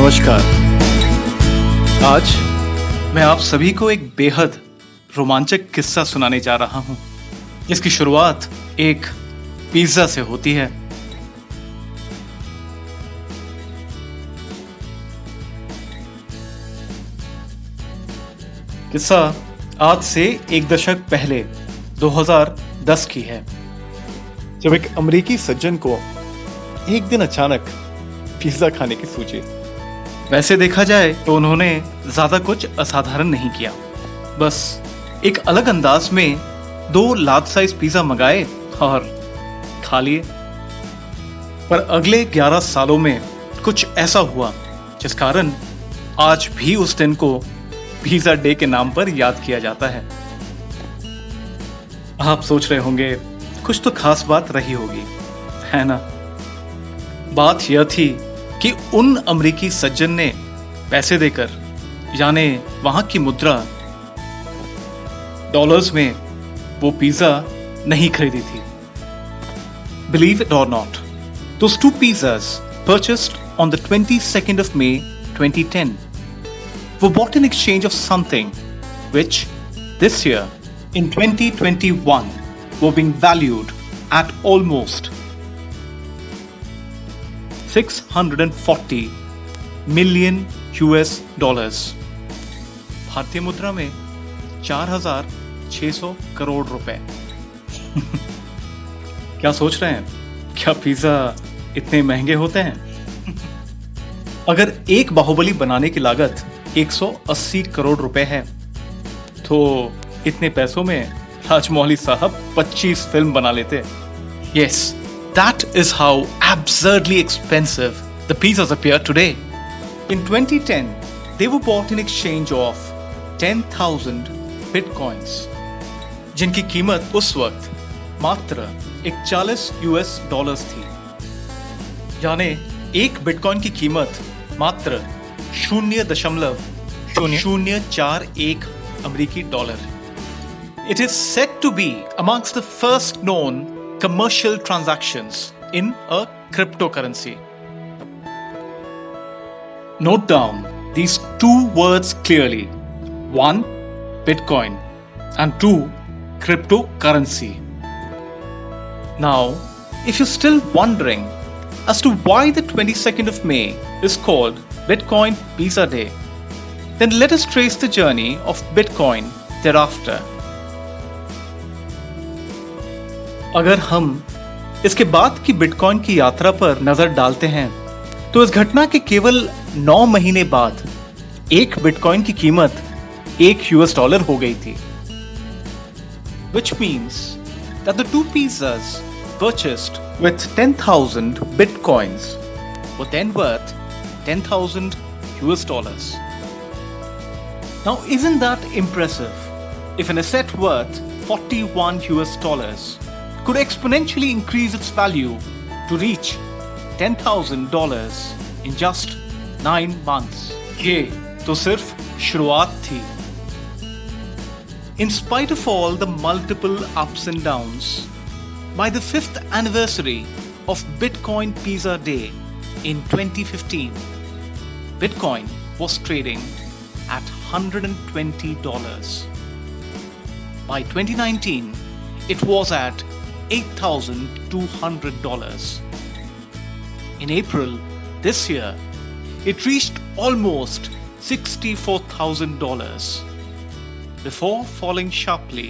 नमस्कार। आज मैं आप सभी को एक बेहद रोमांचक किस्सा सुनाने जा रहा हूं, जिसकी शुरुआत एक पिज्जा से होती है। किस्सा आज से एक दशक पहले 2010 की है, जब एक अमेरिकी सज्जन को एक दिन अचानक पिज्जा खाने की सूझी। वैसे देखा जाए तो उन्होंने ज्यादा कुछ असाधारण नहीं किया, बस एक अलग अंदाज में 2 लार्ज साइज पिज्जा मंगाए और खा लिए। पर अगले 11 सालों में कुछ ऐसा हुआ जिस कारण आज भी उस दिन को पिज्जा डे के नाम पर याद किया जाता है। आप सोच रहे होंगे कुछ तो खास बात रही होगी, है ना? बात यह थी कि उन अमेरिकी सज्जन ने पैसे देकर, यानी वहां की मुद्रा डॉलर्स में, वो पिज्जा नहीं खरीदी थी। Believe it or not, those 2 pizzas purchased on the 22nd of May 2010 were bought in exchange of something which this year in 2021 were being valued at almost $640 million US, भारतीय मुद्रा में 4,600 करोड़ रुपए। क्या सोच रहे हैं, क्या पिज्जा इतने महंगे होते हैं? अगर एक बाहुबली बनाने की लागत 180 करोड़ रुपए है, तो इतने पैसों में राजमौली साहब 25 फिल्म बना लेते। Yes, that is how absurdly expensive the pizzas appear today. In 2010, they were bought in exchange of 10,000 bitcoins, जिनकी कीमत उस वक्त मात्र 41 US डॉलर्स थी। यानी एक बिटकॉइन की कीमत मात्र 0.041 अमेरिकी dollar. It is said to be amongst the first known commercial transactions in a cryptocurrency. Note down these 2 words clearly. 1, Bitcoin, and 2, cryptocurrency. Now, if you're still wondering as to why the 22nd of May is called Bitcoin Pizza Day, then let us trace the journey of Bitcoin thereafter. अगर हम इसके बाद की bitcoin की यात्रा पर नजर डालते हैं, तो इस घटना के केवल 9 महीने बाद एक बिटकॉइन की कीमत $1 हो गई थी। Which means that the 2 pizzas purchased with 10,000 bitcoins were then worth $10,000. Now, isn't that impressive? If an asset worth $41 could exponentially increase its value to reach $10,000 in just 9 months. ये तो सिर्फ शुरुआत थी। In spite of all the multiple ups and downs, by the 5th anniversary of Bitcoin Pizza Day in 2015, Bitcoin was trading at $120. By 2019, it was at $8,200. In April this year, it reached almost $64,000 before falling sharply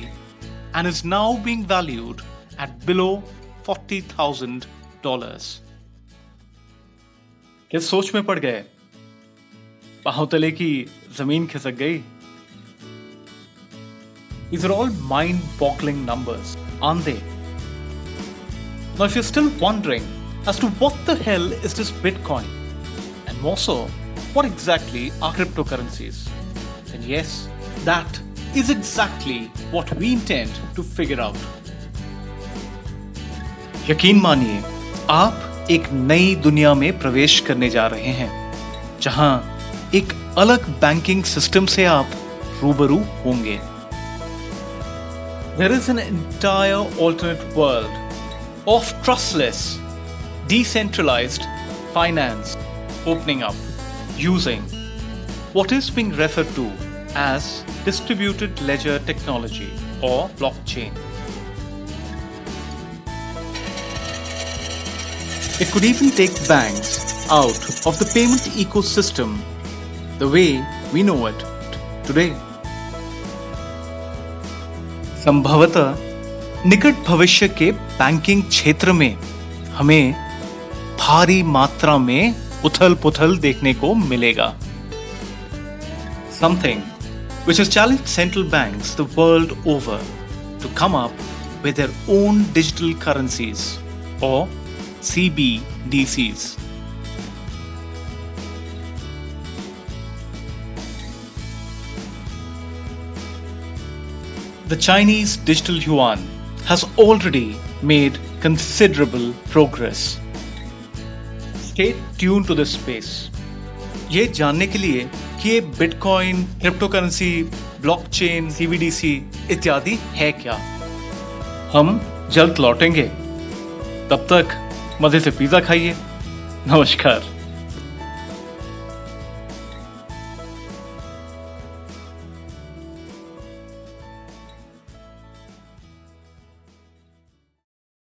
and is now being valued at below $40,000. किस सोच में पड़ गए? पांव तले की जमीन खिसक गई? These are all mind-boggling numbers, aren't they? Now, if you're still wondering as to what the hell is this Bitcoin, and more so, what exactly are cryptocurrencies, then yes, that is exactly what we intend to figure out. यकीन मानिए, आप एक नई दुनिया में प्रवेश करने जा रहे हैं, जहां एक अलग बैंकिंग सिस्टम से आप रूबरू होंगे। There is an entire alternate world of trustless, decentralized finance opening up. using what is being referred to as distributed ledger technology or blockchain. It could even take banks out of the payment ecosystem the way we know it today. संभवतः निकट भविष्य के banking क्षेत्र में हमें भारी मात्रा में उथल-पुथल देखने को मिलेगा. Something which has challenged central banks the world over to come up with their own digital currencies or CBDCs. The Chinese digital yuan has already made considerable progress. Stay tuned to this space. ये जानने के लिए कि ये bitcoin, cryptocurrency, blockchain, CBDC इत्यादि है क्या, हम जल्द लौटेंगे. तब तक मजे से पिज्जा खाइए. नमस्कार.